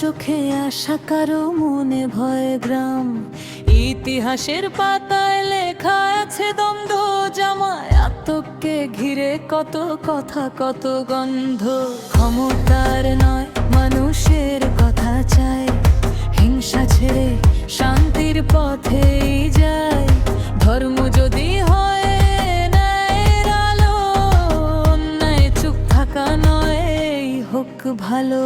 চোখে আশা কারো মনে ভয় গ্রাম। ইতিহাসের পাতায় লেখা আছে দ্বন্দ্ব জামায়, আতঙ্কে ঘিরে কত কথা কত গন্ধ। ক্ষমতার নয় মানুষের কথা চাই, হিংসা ছেড়ে শান্তির পথেই যায়। ধর্ম যদি হয় ন্যায়ের আলো, অন্যায় চুপ থাকা নয় এই হোক ভালো।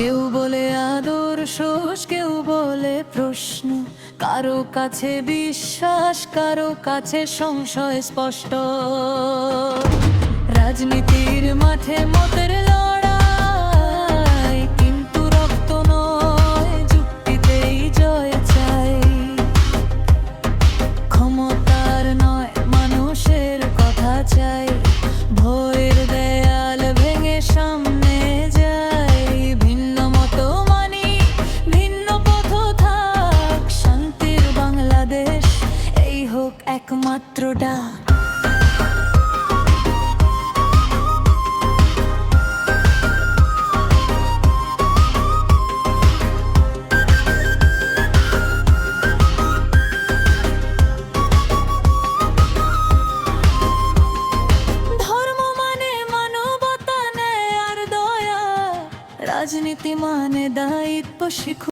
কেউ বলে আদর্শ, কেউ বলে প্রশ্ন, কারো কাছে বিশ্বাস কারো কাছে সংশয় স্পষ্ট। রাজনীতির মাঠে মতের লড়াই, কিন্তু রক্ত নয় যুক্তিতেই জয় চাই। ক্ষমতার নয় মানুষের কথা চাই, ভয়ের দেয়াল ভেঙে সামনে যাই। ভিন্ন মত মানি ভিন্ন পথ থাক, শান্তির বাংলাদেশ এই হোক একমাত্র ডাক। রাজনীতি মানে দায়িত্ব শিখু।